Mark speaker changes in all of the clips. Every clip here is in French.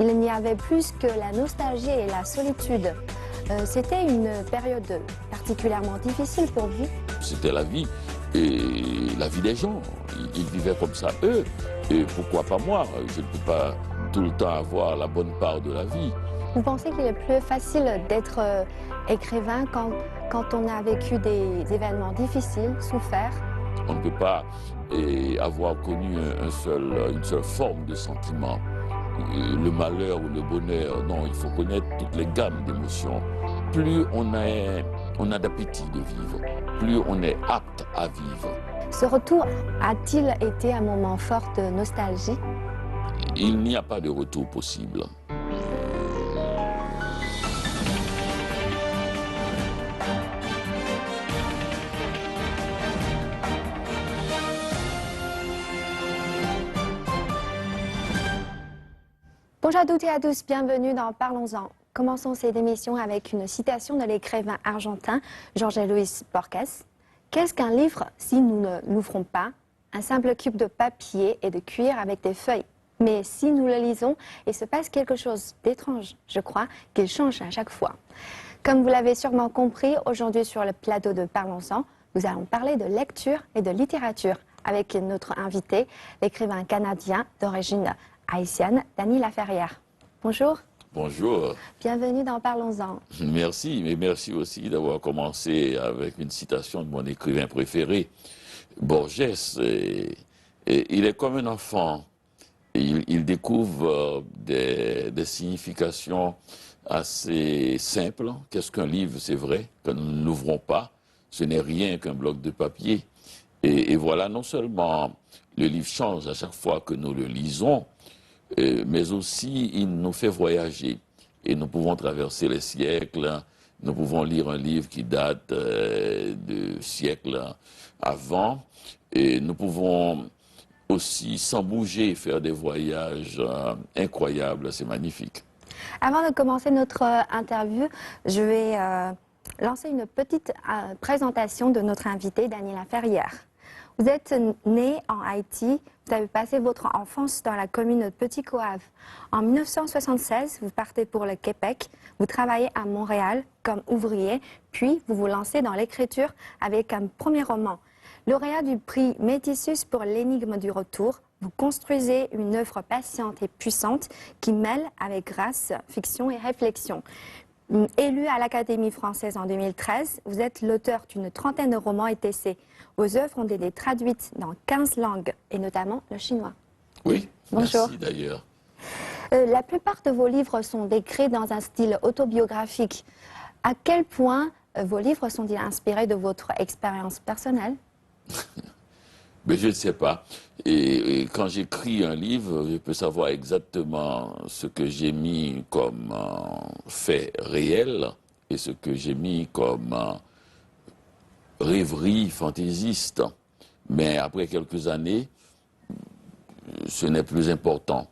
Speaker 1: il n'y avait plus que la nostalgie et la solitude. C'était une période particulièrement difficile pour vous?
Speaker 2: C'était la vie, et la vie des gens. Ils vivaient comme ça, eux. Et pourquoi pas moi? Je ne peux pas tout le temps avoir la bonne part de la vie.
Speaker 1: Vous pensez qu'il est plus facile d'être écrivain quand on a vécu des événements difficiles, souffert?
Speaker 2: On ne peut pas avoir connu une seule forme de sentiment. Le malheur ou le bonheur, non, il faut connaître toutes les gammes d'émotions. Plus on a d'appétit de vivre, plus on est apte à vivre.
Speaker 1: Ce retour a-t-il été un moment fort de nostalgie?
Speaker 2: Il n'y a pas de retour possible.
Speaker 1: Bonjour à toutes et à tous, bienvenue dans Parlons-en. Commençons cette émission avec une citation de l'écrivain argentin Jorge Luis Borges. Qu'est-ce qu'un livre si nous ne l'ouvrons pas? Un simple cube de papier et de cuir avec des feuilles. Mais si nous le lisons, il se passe quelque chose d'étrange. Je crois qu'il change à chaque fois. Comme vous l'avez sûrement compris, aujourd'hui sur le plateau de Parlons-en, nous allons parler de lecture et de littérature avec notre invité, l'écrivain canadien d'origine haïtienne, Dany Laferrière. Bonjour.
Speaker 2: Bonjour.
Speaker 1: Bienvenue dans Parlons-en.
Speaker 2: Merci, mais merci aussi d'avoir commencé avec une citation de mon écrivain préféré, Borges. Il est comme un enfant. Il découvre des significations assez simples. Qu'est-ce qu'un livre? C'est vrai que nous ne l'ouvrons pas. Ce n'est rien qu'un bloc de papier. Et voilà, non seulement le livre change à chaque fois que nous le lisons, mais aussi il nous fait voyager. Et nous pouvons traverser les siècles, nous pouvons lire un livre qui date de siècles avant, et nous pouvons aussi, sans bouger, faire des voyages incroyables, c'est magnifique.
Speaker 1: Avant de commencer notre interview, je vais lancer une petite présentation de notre invité, Dany Laferrière. Vous êtes né en Haïti, vous avez passé votre enfance dans la commune de Petit-Coave. En 1976, vous partez pour le Québec, vous travaillez à Montréal comme ouvrier, puis vous vous lancez dans l'écriture avec un premier roman. Lauréat du prix Métissus pour l'énigme du retour, vous construisez une œuvre patiente et puissante qui mêle avec grâce, fiction et réflexion. Élu à l'Académie française en 2013, vous êtes l'auteur d'une trentaine de romans et d'essais. Vos œuvres ont été traduites dans 15 langues, et notamment le chinois.
Speaker 2: Oui,
Speaker 1: bonjour.
Speaker 2: Merci d'ailleurs.
Speaker 1: La plupart de vos livres sont décrits dans un style autobiographique. À quel point vos livres sont-ils inspirés de votre expérience personnelle?
Speaker 2: Mais je ne sais pas. Et quand j'écris un livre, je peux savoir exactement ce que j'ai mis comme fait réel et ce que j'ai mis comme rêverie fantaisiste. Mais après quelques années, ce n'est plus important.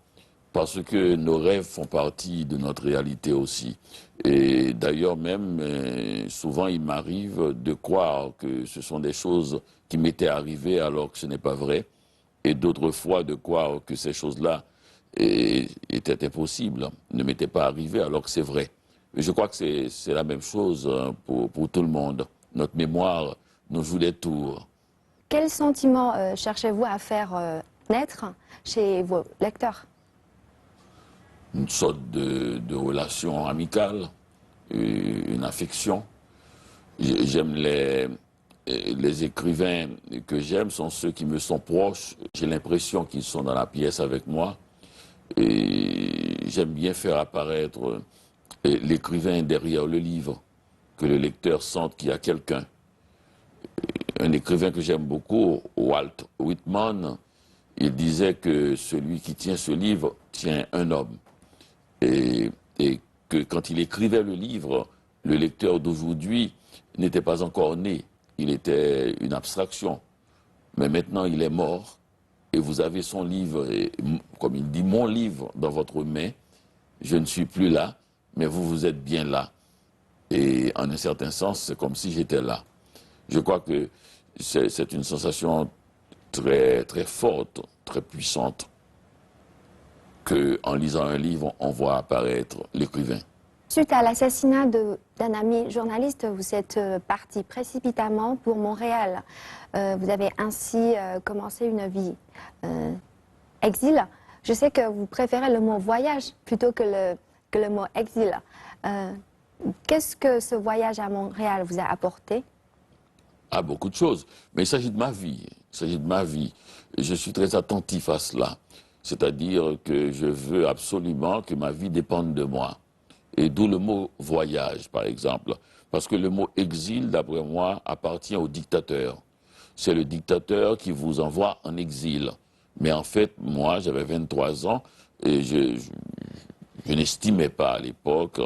Speaker 2: Parce que nos rêves font partie de notre réalité aussi. Et d'ailleurs même, souvent il m'arrive de croire que ce sont des choses qui m'étaient arrivées alors que ce n'est pas vrai. Et d'autres fois de croire que ces choses-là étaient impossibles, ne m'étaient pas arrivées alors que c'est vrai. Mais je crois que c'est la même chose pour tout le monde. Notre mémoire nous joue des tours.
Speaker 1: Quel sentiment cherchez-vous à faire naître chez vos lecteurs?
Speaker 2: Une sorte de relation amicale, une affection. J'aime les écrivains que j'aime sont ceux qui me sont proches. J'ai l'impression qu'ils sont dans la pièce avec moi. Et j'aime bien faire apparaître l'écrivain derrière le livre, que le lecteur sente qu'il y a quelqu'un. Un écrivain que j'aime beaucoup, Walt Whitman, il disait que celui qui tient ce livre tient un homme. Et que quand il écrivait le livre, le lecteur d'aujourd'hui n'était pas encore né. Il était une abstraction. Mais maintenant, il est mort. Et vous avez son livre, et, comme il dit, mon livre dans votre main. Je ne suis plus là, mais vous êtes bien là. Et en un certain sens, c'est comme si j'étais là. Je crois que c'est une sensation très, très forte, très puissante, qu'en lisant un livre, on voit apparaître l'écrivain.
Speaker 1: Suite à l'assassinat d'un ami journaliste, vous êtes parti précipitamment pour Montréal. Vous avez ainsi commencé une vie exil. Je sais que vous préférez le mot voyage plutôt que le mot exil. Qu'est-ce que ce voyage à Montréal vous a apporté?
Speaker 2: Ah, beaucoup de choses. Mais il s'agit de ma vie. Il s'agit de ma vie. Je suis très attentif à cela. C'est-à-dire que je veux absolument que ma vie dépende de moi. Et d'où le mot voyage, par exemple. Parce que le mot exil, d'après moi, appartient au dictateur. C'est le dictateur qui vous envoie en exil. Mais en fait, moi, j'avais 23 ans et je n'estimais pas à l'époque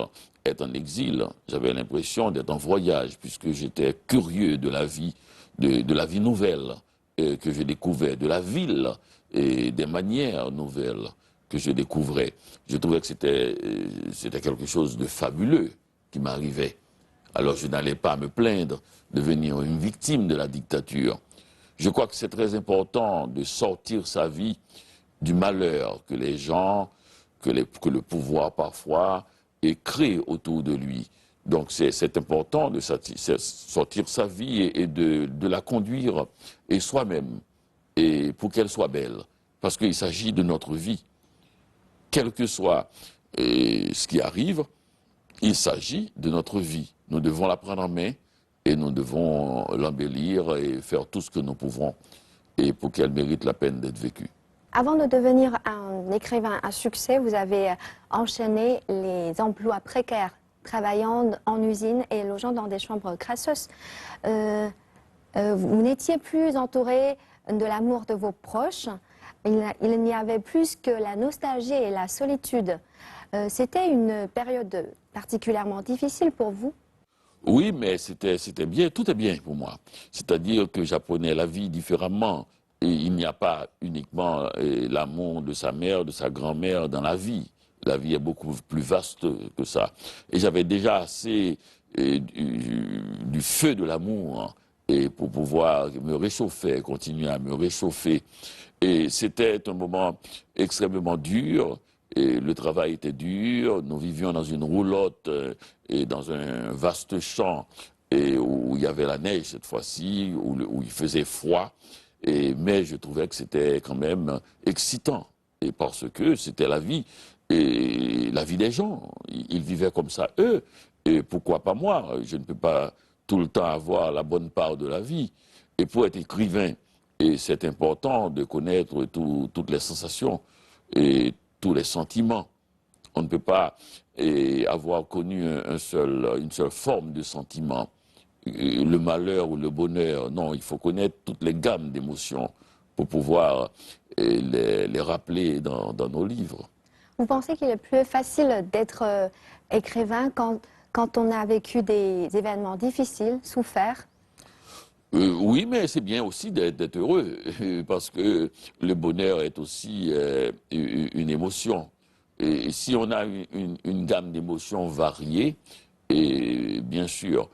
Speaker 2: être en exil. J'avais l'impression d'être en voyage puisque j'étais curieux de la vie, de la vie nouvelle que je découvrais, de la ville et des manières nouvelles que je découvrais. Je trouvais que c'était quelque chose de fabuleux qui m'arrivait. Alors je n'allais pas me plaindre de devenir une victime de la dictature. Je crois que c'est très important de sortir sa vie du malheur que les gens, que le pouvoir parfois crée autour de lui. Donc c'est important de sortir sa vie et de la conduire et soi-même, et pour qu'elle soit belle. Parce qu'il s'agit de notre vie. Quel que soit ce qui arrive, il s'agit de notre vie. Nous devons la prendre en main et nous devons l'embellir et faire tout ce que nous pouvons et pour qu'elle mérite la peine d'être vécue.
Speaker 1: Avant de devenir un écrivain à succès, vous avez enchaîné les emplois précaires, travaillant en usine et logeant dans des chambres crasseuses. Vous n'étiez plus entouré de l'amour de vos proches. Il n'y avait plus que la nostalgie et la solitude. C'était une période particulièrement difficile pour vous?
Speaker 2: Oui, mais c'était bien, tout est bien pour moi. C'est-à-dire que j'apprenais la vie différemment. Et il n'y a pas uniquement l'amour de sa mère, de sa grand-mère dans la vie. La vie est beaucoup plus vaste que ça. Et j'avais déjà assez du feu de l'amour et pour pouvoir me réchauffer, continuer à me réchauffer. Et c'était un moment extrêmement dur. Et le travail était dur, nous vivions dans une roulotte et dans un vaste champ et où il y avait la neige cette fois-ci, où il faisait froid. Mais je trouvais que c'était quand même excitant et parce que c'était la vie et la vie des gens. Ils vivaient comme ça eux et pourquoi pas moi? Je ne peux pas tout le temps avoir la bonne part de la vie. Et pour être écrivain, et c'est important de connaître toutes les sensations et tous les sentiments. On ne peut pas avoir connu une seule forme de sentiment, le malheur ou le bonheur. Non, il faut connaître toutes les gammes d'émotions pour pouvoir les rappeler dans nos livres.
Speaker 1: Vous pensez qu'il est plus facile d'être écrivain quand on a vécu des événements difficiles, souffert?
Speaker 2: Oui, mais c'est bien aussi d'être heureux, parce que le bonheur est aussi une émotion. Et si on a une gamme d'émotions variées, et bien sûr,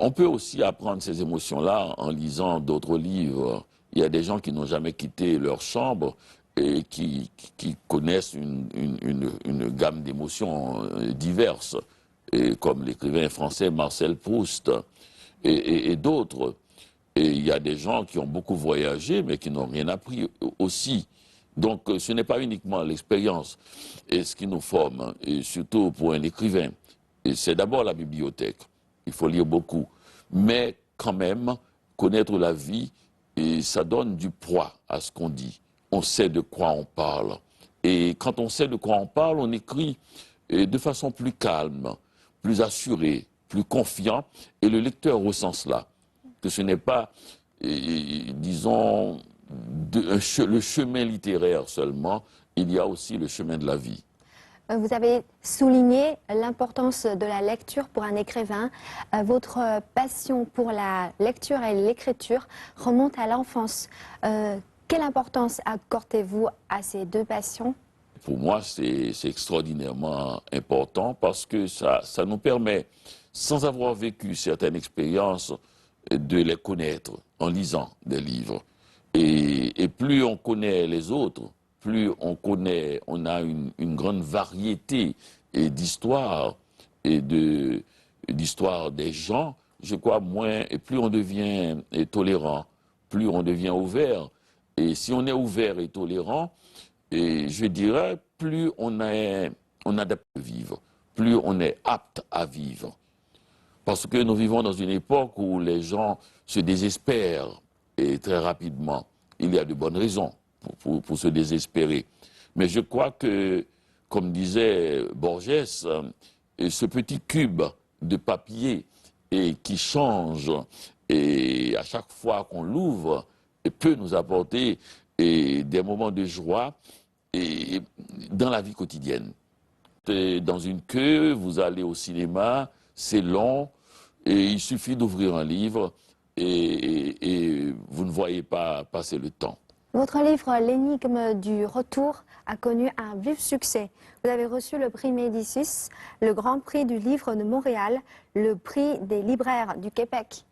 Speaker 2: on peut aussi apprendre ces émotions-là en lisant d'autres livres. Il y a des gens qui n'ont jamais quitté leur chambre et qui connaissent une gamme d'émotions diverses, et comme l'écrivain français Marcel Proust et d'autres. Et il y a des gens qui ont beaucoup voyagé, mais qui n'ont rien appris aussi. Donc ce n'est pas uniquement l'expérience et ce qui nous forme, et surtout pour un écrivain. Et c'est d'abord la bibliothèque. Il faut lire beaucoup. Mais quand même, connaître la vie, et ça donne du poids à ce qu'on dit. On sait de quoi on parle. Et quand on sait de quoi on parle, on écrit de façon plus calme, plus assurée, plus confiant. Et le lecteur ressent cela. Que ce n'est pas, disons, le chemin littéraire seulement, il y a aussi le chemin de la vie.
Speaker 1: Vous avez souligné l'importance de la lecture pour un écrivain. Votre passion pour la lecture et l'écriture remonte à l'enfance. Quelle importance accordez-vous à ces deux passions?
Speaker 2: Pour moi, c'est extraordinairement important parce que ça nous permet, sans avoir vécu certaines expériences, de les connaître en lisant des livres. Et plus on connaît les autres, plus on connaît, on a une grande variété d'histoires et d'histoires des gens, je crois, moins, et plus on devient tolérant, plus on devient ouvert. Et si on est ouvert et tolérant, et je dirais, plus on est adapté à vivre, plus on est apte à vivre. Parce que nous vivons dans une époque où les gens se désespèrent et très rapidement. Il y a de bonnes raisons pour se désespérer. Mais je crois que, comme disait Borges, ce petit cube de papier qui change et à chaque fois qu'on l'ouvre peut nous apporter des moments de joie et dans la vie quotidienne. Dans une queue, vous allez au cinéma, c'est long, et il suffit d'ouvrir un livre et vous ne voyez pas passer le temps.
Speaker 1: Votre livre, L'énigme du retour, a connu un vif succès. Vous avez reçu le prix Médicis, le Grand Prix du livre de Montréal, le prix des libraires du Québec.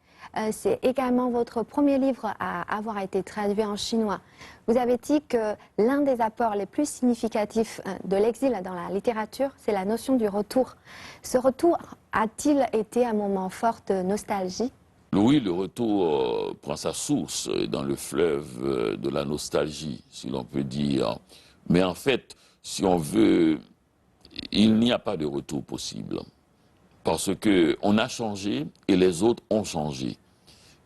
Speaker 1: C'est également votre premier livre à avoir été traduit en chinois. Vous avez dit que l'un des apports les plus significatifs de l'exil dans la littérature, c'est la notion du retour. Ce retour a-t-il été un moment fort de nostalgie ?
Speaker 2: Oui, le retour prend sa source dans le fleuve de la nostalgie, si l'on peut dire. Mais en fait, si on veut, il n'y a pas de retour possible. Parce qu'on a changé et les autres ont changé.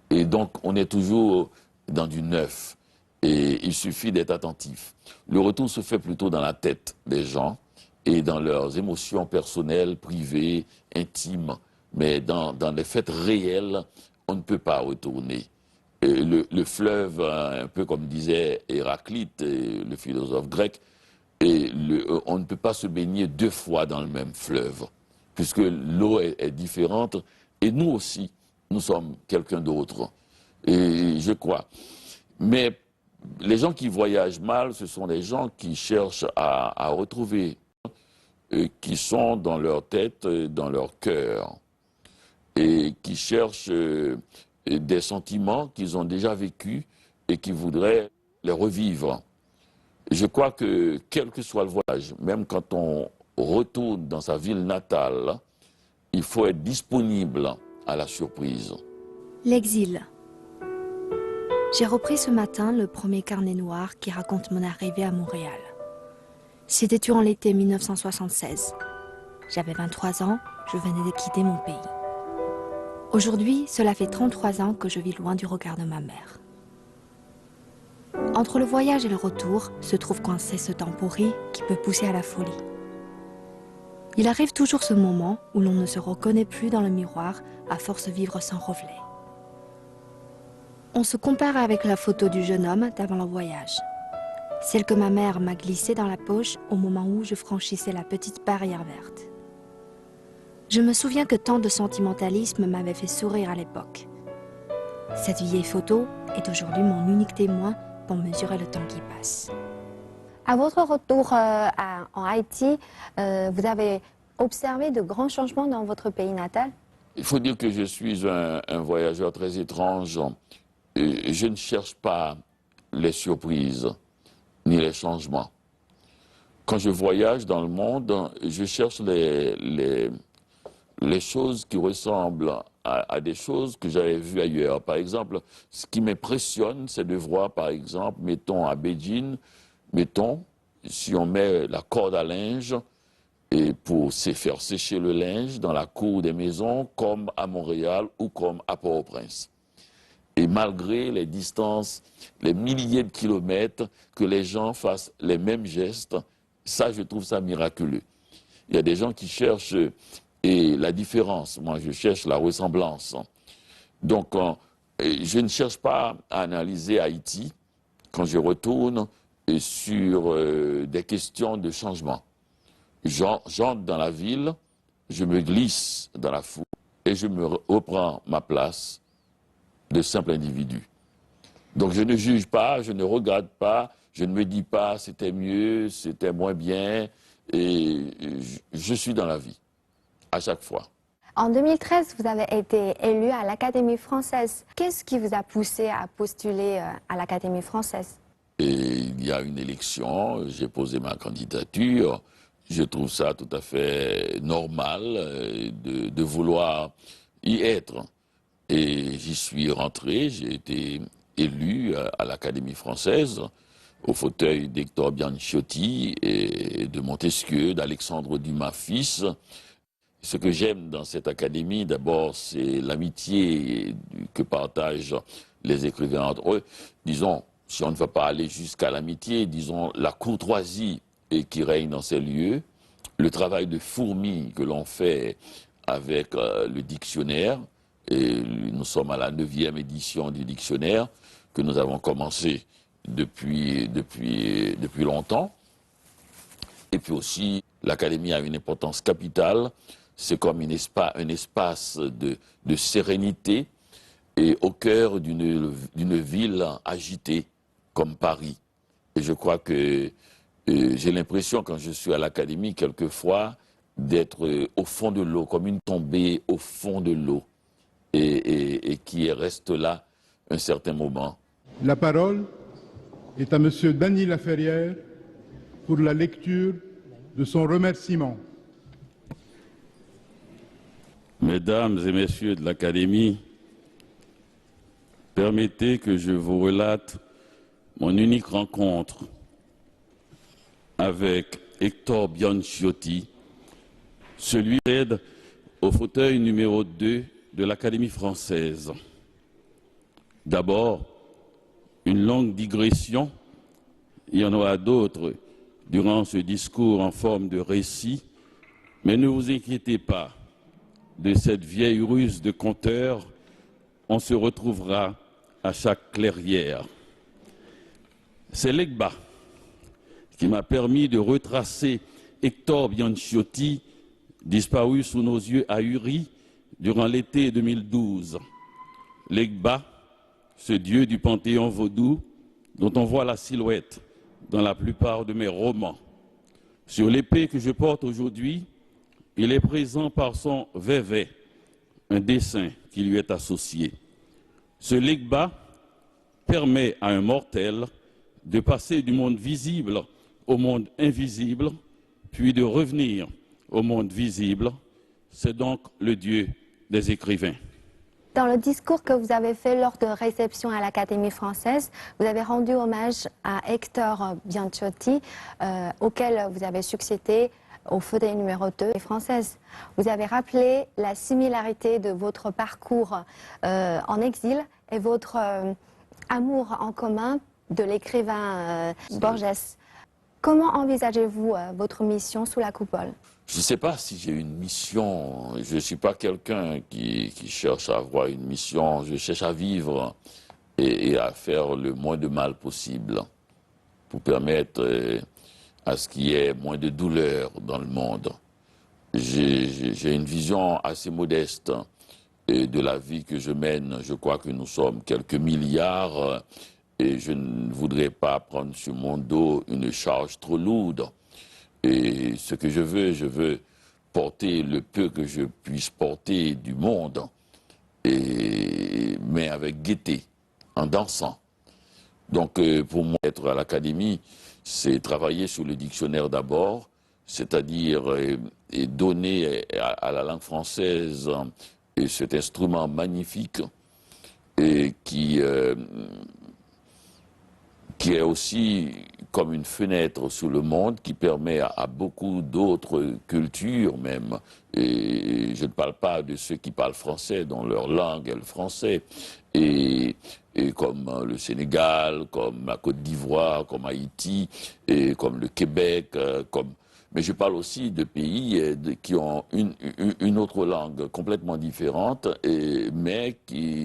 Speaker 2: Et donc, on est toujours dans du neuf. Et il suffit d'être attentif. Le retour se fait plutôt dans la tête des gens et dans leurs émotions personnelles, privées, intimes. Mais dans les faits réels, on ne peut pas retourner. Le fleuve, un peu comme disait Héraclite, le philosophe grec, on ne peut pas se baigner deux fois dans le même fleuve, puisque l'eau est différente, et nous aussi, nous sommes quelqu'un d'autre, et je crois. Mais les gens qui voyagent mal, ce sont les gens qui cherchent à retrouver, qui sont dans leur tête, dans leur cœur, et qui cherchent des sentiments qu'ils ont déjà vécus et qui voudraient les revivre. Je crois que quel que soit le voyage, même quand on retourne dans sa ville natale, il faut être disponible à la surprise.
Speaker 3: L'exil. J'ai repris ce matin le premier carnet noir qui raconte mon arrivée à Montréal. C'était durant l'été 1976. J'avais 23 ans, je venais de quitter mon pays. Aujourd'hui, cela fait 33 ans que je vis loin du regard de ma mère. Entre le voyage et le retour se trouve coincé ce temps pourri qui peut pousser à la folie. Il arrive toujours ce moment où l'on ne se reconnaît plus dans le miroir à force de vivre sans reflet. On se compare avec la photo du jeune homme d'avant le voyage. Celle que ma mère m'a glissée dans la poche au moment où je franchissais la petite barrière verte. Je me souviens que tant de sentimentalisme m'avait fait sourire à l'époque. Cette vieille photo est aujourd'hui mon unique témoin pour mesurer le temps qui passe.
Speaker 1: À votre retour en Haïti, vous avez observé de grands changements dans votre pays natal?
Speaker 2: Il faut dire que je suis un voyageur très étrange. Je ne cherche pas les surprises ni les changements. Quand je voyage dans le monde, je cherche les choses qui ressemblent à des choses que j'avais vues ailleurs. Par exemple, ce qui m'impressionne, c'est de voir, par exemple, mettons à Beijing, mettons, si on met la corde à linge et pour faire sécher le linge dans la cour des maisons, comme à Montréal ou comme à Port-au-Prince. Et malgré les distances, les milliers de kilomètres, que les gens fassent les mêmes gestes, ça, je trouve ça miraculeux. Il y a des gens qui cherchent la différence. Moi, je cherche la ressemblance. Donc, je ne cherche pas à analyser Haïti quand je retourne sur des questions de changement. J'entre dans la ville, je me glisse dans la foule et je me reprends ma place de simple individu. Donc je ne juge pas, je ne regarde pas, je ne me dis pas c'était mieux, c'était moins bien, et je suis dans la vie, à chaque fois.
Speaker 1: En 2013, vous avez été élu à l'Académie française. Qu'est-ce qui vous a poussé à postuler à l'Académie française?
Speaker 2: Et il il y a une élection, j'ai posé ma candidature. Je trouve ça tout à fait normal de vouloir y être. Et j'y suis rentré, j'ai été élu à l'Académie française, au fauteuil d'Hector Bianciotti et de Montesquieu, d'Alexandre Dumas fils. Ce que j'aime dans cette académie, d'abord, c'est l'amitié que partagent les écrivains entre eux. Disons, si on ne va pas aller jusqu'à l'amitié, disons la courtoisie qui règne dans ces lieux, le travail de fourmi que l'on fait avec le dictionnaire, et nous sommes à la 9e édition du dictionnaire, que nous avons commencé depuis longtemps. Et puis aussi, l'Académie a une importance capitale. C'est comme un espace de sérénité et au cœur d'une ville agitée comme Paris. Et je crois que j'ai l'impression, quand je suis à l'Académie, quelquefois, d'être au fond de l'eau, comme une tombée au fond de l'eau, et qui reste là un certain moment.
Speaker 4: La parole est à Monsieur Dany Laferrière pour la lecture de son remerciement.
Speaker 5: Mesdames et messieurs de l'Académie, permettez que je vous relate mon unique rencontre avec Hector Bianciotti, celui qui aide au fauteuil numéro 2 de l'Académie française. D'abord, une longue digression, il y en aura d'autres durant ce discours en forme de récit, mais ne vous inquiétez pas, de cette vieille ruse de conteur, on se retrouvera à chaque clairière. C'est Legba qui m'a permis de retracer Hector Bianciotti, disparu sous nos yeux ahuris durant l'été 2012. Legba, ce dieu du panthéon vaudou dont on voit la silhouette dans la plupart de mes romans. Sur l'épée que je porte aujourd'hui, il est présent par son vévé, un dessin qui lui est associé. Ce Legba permet à un mortel de passer du monde visible au monde invisible, puis de revenir au monde visible. C'est donc le Dieu des écrivains.
Speaker 1: Dans le discours que vous avez fait lors de réception à l'Académie française, vous avez rendu hommage à Hector Bianciotti, auquel vous avez succédé au fauteuil numéro 2 française. Vous avez rappelé la similarité de votre parcours en exil et votre amour en commun de l'écrivain Borges. Comment envisagez-vous votre mission sous la coupole?
Speaker 2: Je ne sais pas si j'ai une mission. Je ne suis pas quelqu'un qui cherche à avoir une mission. Je cherche à vivre et à faire le moins de mal possible pour permettre à ce qu'il y ait moins de douleur dans le monde. J'ai une vision assez modeste de la vie que je mène. Je crois que nous sommes quelques milliards et je ne voudrais pas prendre sur mon dos une charge trop lourde. Et ce que je veux porter le peu que je puisse porter du monde, mais avec gaieté, en dansant. Donc pour moi, être à l'Académie, c'est travailler sur le dictionnaire d'abord, c'est-à-dire donner à la langue française cet instrument magnifique et qui est aussi comme une fenêtre sur le monde qui permet à beaucoup d'autres cultures même, et je ne parle pas de ceux qui parlent français, dont leur langue est le français, et comme le Sénégal, comme la Côte d'Ivoire, comme Haïti, et comme le Québec, mais je parle aussi de pays qui ont une autre langue complètement différente, mais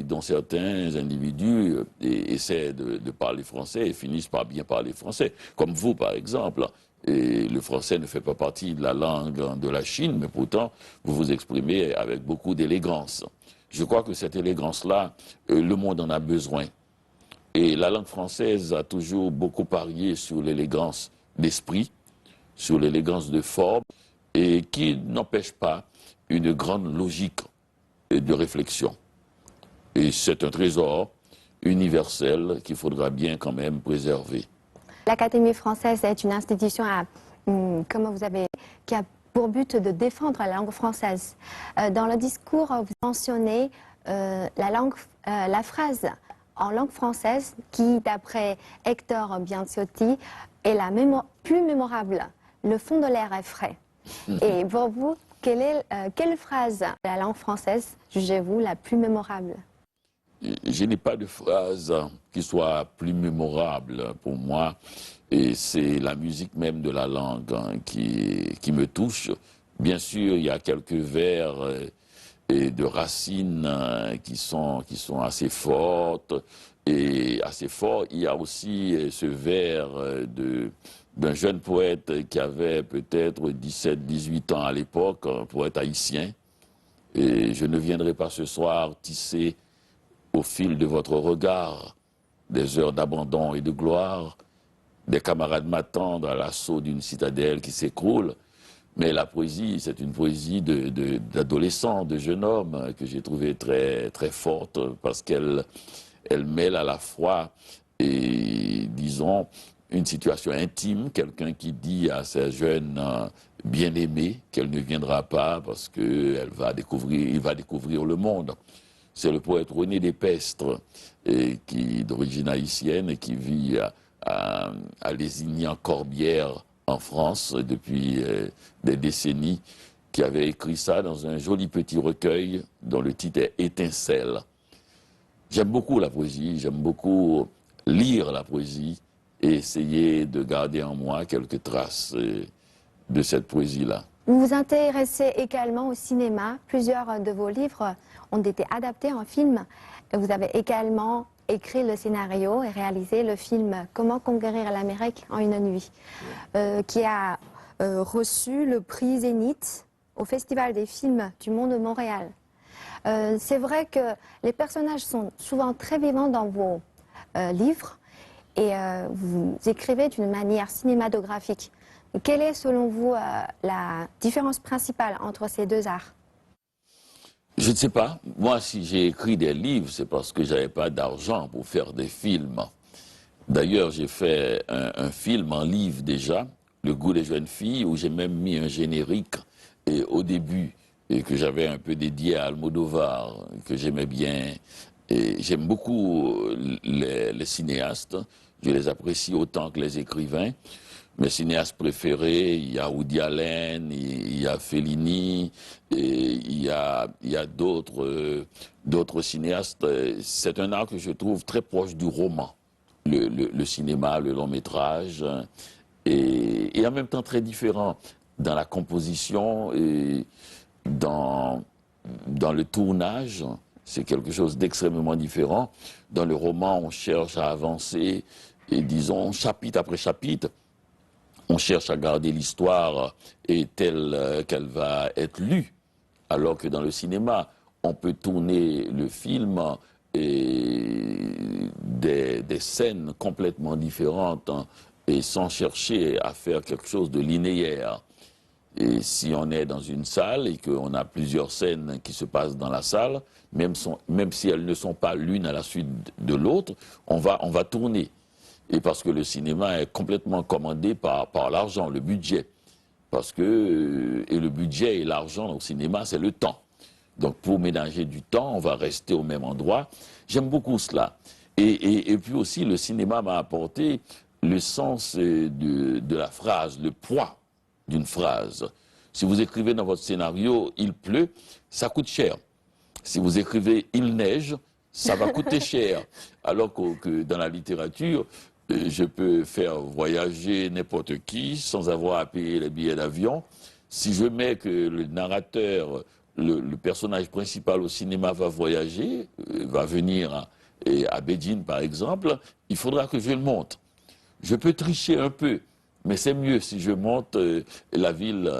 Speaker 2: dont certains individus essaient de parler français et finissent par bien parler français. Comme vous, par exemple. Et le français ne fait pas partie de la langue de la Chine, mais pourtant, vous vous exprimez avec beaucoup d'élégance. Je crois que cette élégance-là, le monde en a besoin. Et la langue française a toujours beaucoup parié sur l'élégance d'esprit, sur l'élégance de forme, et qui n'empêche pas une grande logique de réflexion. Et c'est un trésor universel qu'il faudra bien quand même préserver.
Speaker 1: L'Académie française est une institution qui a pour but de défendre la langue française. Dans le discours, vous mentionnez la phrase en langue française qui, d'après Hector Bianciotti, est la plus mémorable. Le fond de l'air est frais. Et pour vous, quelle phrase de la langue française jugez-vous la plus mémorable?
Speaker 2: Je n'ai pas de phrase qui soit plus mémorable pour moi. Et c'est la musique même de la langue qui me touche. Bien sûr, il y a quelques vers et de racines qui sont assez fortes et assez forts. Il y a aussi ce vers d'un jeune poète qui avait peut-être 17-18 ans à l'époque, un poète haïtien. Et je ne viendrai pas ce soir tisser au fil de votre regard des heures d'abandon et de gloire. Des camarades m'attendent à l'assaut d'une citadelle qui s'écroule. Mais la poésie, c'est une poésie d'adolescent, de jeune homme que j'ai trouvée très, très forte parce qu'elle mêle à la fois, disons, une situation intime, quelqu'un qui dit à sa jeune bien-aimée qu'elle ne viendra pas parce qu'il va découvrir le monde. C'est le poète René Despestre, d'origine haïtienne et qui vit à Lézignan-Corbière en France depuis des décennies, qui avait écrit ça dans un joli petit recueil dont le titre est Étincelle. J'aime beaucoup la poésie, j'aime beaucoup lire la poésie et essayer de garder en moi quelques traces de cette poésie-là.
Speaker 1: Vous vous intéressez également au cinéma. Plusieurs de vos livres ont été adaptés en film. Vous avez également écrit le scénario et réalisé le film Comment conquérir l'Amérique en une nuit, qui a reçu le prix Zénith au Festival des films du monde de Montréal. C'est vrai que les personnages sont souvent très vivants dans vos livres et vous écrivez d'une manière cinématographique. Quelle est selon vous la différence principale entre ces deux arts?
Speaker 2: Je ne sais pas. Moi, si j'ai écrit des livres, c'est parce que je n'avais pas d'argent pour faire des films. D'ailleurs, j'ai fait un film en livre déjà, Le goût des jeunes filles, où j'ai même mis un générique au début, et que j'avais un peu dédié à Almodovar, que j'aimais bien. Et j'aime beaucoup les cinéastes. Je les apprécie autant que les écrivains. Mes cinéastes préférés, il y a Woody Allen, il y a Fellini, et il y a d'autres cinéastes. C'est un art que je trouve très proche du roman, le cinéma, le long métrage, et en même temps très différent dans la composition et dans le tournage. C'est quelque chose d'extrêmement différent. Dans le roman, on cherche à avancer, et disons, chapitre après chapitre, on cherche à garder l'histoire telle qu'elle va être lue, alors que dans le cinéma, on peut tourner le film et des scènes complètement différentes et sans chercher à faire quelque chose de linéaire. Et si on est dans une salle et qu'on a plusieurs scènes qui se passent dans la salle, même si elles ne sont pas l'une à la suite de l'autre, on va tourner. Et parce que le cinéma est complètement commandé par l'argent, le budget. Parce que, et le budget et l'argent au cinéma, c'est le temps. Donc pour ménager du temps, on va rester au même endroit. J'aime beaucoup cela. Et puis aussi, le cinéma m'a apporté le sens de la phrase, le poids d'une phrase. Si vous écrivez dans votre scénario « il pleut », ça coûte cher. Si vous écrivez « il neige », ça va coûter cher. Alors que dans la littérature, je peux faire voyager n'importe qui sans avoir à payer les billets d'avion. Si je mets que le narrateur, le personnage principal au cinéma va voyager, va venir à Beijing par exemple, il faudra que je le monte. Je peux tricher un peu, mais c'est mieux si je monte la ville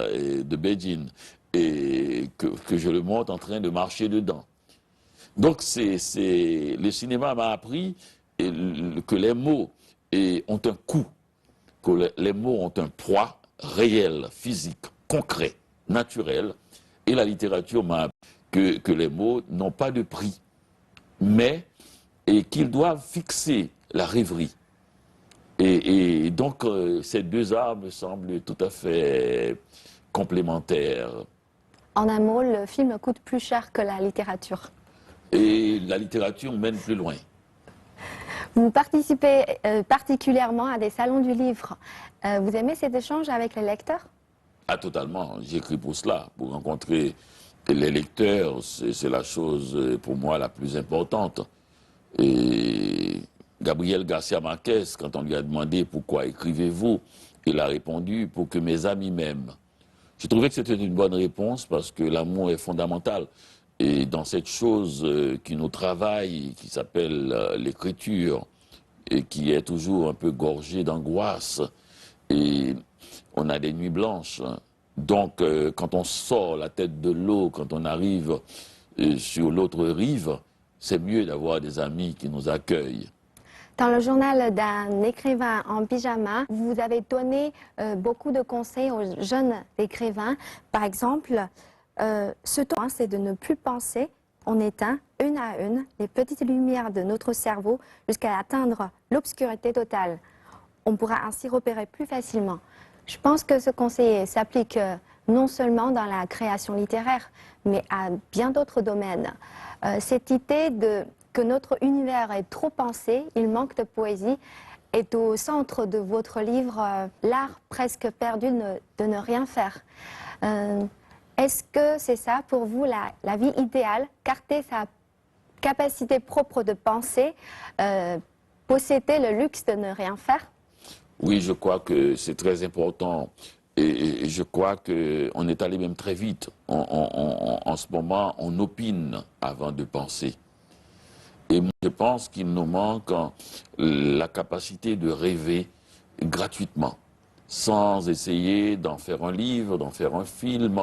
Speaker 2: de Beijing et que je le monte en train de marcher dedans. Donc le cinéma m'a appris que les mots ont un coût, que les mots ont un poids réel, physique, concret, naturel. Et la littérature m'a appris que les mots n'ont pas de prix, mais qu'ils doivent fixer la rêverie. Et donc, ces deux arts me semblent tout à fait complémentaires.
Speaker 1: En un mot, le film coûte plus cher que la littérature.
Speaker 2: Et la littérature mène plus loin.
Speaker 1: Vous participez particulièrement à des salons du livre. Vous aimez cet échange avec les lecteurs?
Speaker 2: Ah, totalement. J'écris pour cela, pour rencontrer les lecteurs. C'est la chose, pour moi, la plus importante. Et Gabriel Garcia Marquez, quand on lui a demandé pourquoi écrivez-vous, il a répondu pour que mes amis m'aiment. J'ai trouvé que c'était une bonne réponse parce que l'amour est fondamental. Et dans cette chose qui nous travaille, qui s'appelle l'écriture, et qui est toujours un peu gorgée d'angoisse, et on a des nuits blanches. Donc, quand on sort la tête de l'eau, quand on arrive sur l'autre rive, c'est mieux d'avoir des amis qui nous accueillent.
Speaker 1: Dans le journal d'un écrivain en pyjama, vous avez donné beaucoup de conseils aux jeunes écrivains. Par exemple, ce temps, c'est de ne plus penser. On éteint une à une les petites lumières de notre cerveau jusqu'à atteindre l'obscurité totale. On pourra ainsi repérer plus facilement. Je pense que ce conseil s'applique non seulement dans la création littéraire, mais à bien d'autres domaines. Cette idée que notre univers est trop pensé, il manque de poésie, est au centre de votre livre L'art presque perdu de ne rien faire. Est-ce que c'est ça pour vous la vie idéale, carter sa capacité propre de penser, posséder le luxe de ne rien faire?
Speaker 2: Oui, je crois que c'est très important et je crois qu'on est allé même très vite. En ce moment, on opine avant de penser. Et moi, je pense qu'il nous manque la capacité de rêver gratuitement, sans essayer d'en faire un livre, d'en faire un film.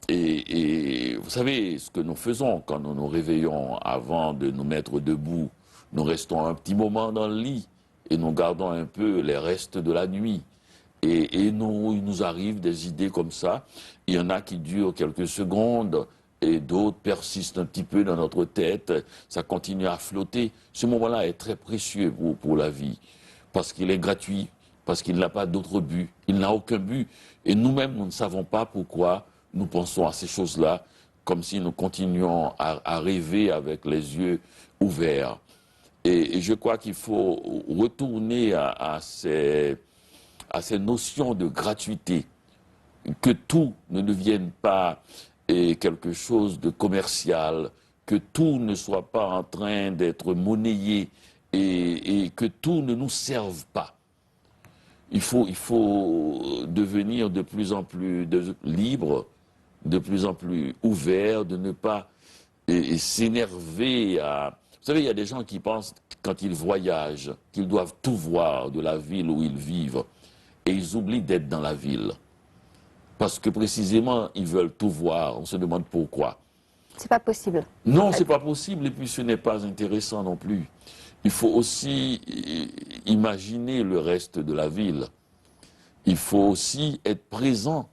Speaker 2: Et vous savez, ce que nous faisons quand nous nous réveillons avant de nous mettre debout, nous restons un petit moment dans le lit et nous gardons un peu les restes de la nuit. Et il nous arrive des idées comme ça. Il y en a qui durent quelques secondes et d'autres persistent un petit peu dans notre tête. Ça continue à flotter. Ce moment-là est très précieux pour la vie parce qu'il est gratuit, parce qu'il n'a pas d'autre but. Il n'a aucun but. Et nous-mêmes, nous ne savons pas pourquoi nous pensons à ces choses-là, comme si nous continuions à rêver avec les yeux ouverts. Et je crois qu'il faut retourner à ces notions de gratuité, que tout ne devienne pas quelque chose de commercial, que tout ne soit pas en train d'être monnayé et que tout ne nous serve pas. Il faut devenir de plus en plus libre, de plus en plus ouvert, de ne pas s'énerver à... Vous savez, il y a des gens qui pensent, quand ils voyagent, qu'ils doivent tout voir de la ville où ils vivent. Et ils oublient d'être dans la ville. Parce que précisément, ils veulent tout voir. On se demande pourquoi.
Speaker 1: C'est pas possible.
Speaker 2: Non, c'est pas possible. Et puis, ce n'est pas intéressant non plus. Il faut aussi imaginer le reste de la ville. Il faut aussi être présent,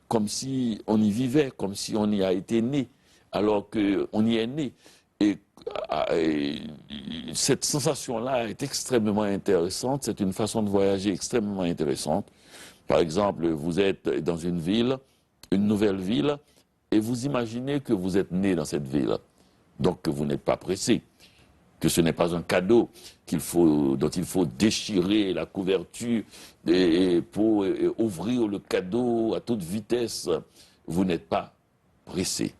Speaker 2: comme si on y vivait, comme si on y a été né, alors qu'on y est né. Et cette sensation-là est extrêmement intéressante. C'est une façon de voyager extrêmement intéressante. Par exemple, vous êtes dans une ville, une nouvelle ville, et vous imaginez que vous êtes né dans cette ville. Donc que vous n'êtes pas pressé, que ce n'est pas un cadeau dont il faut déchirer la couverture pour ouvrir le cadeau à toute vitesse. Vous n'êtes pas pressé.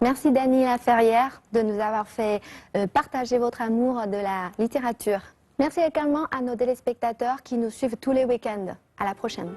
Speaker 1: Merci Dany Laferrière de nous avoir fait partager votre amour de la littérature. Merci également à nos téléspectateurs qui nous suivent tous les week-ends. À la prochaine.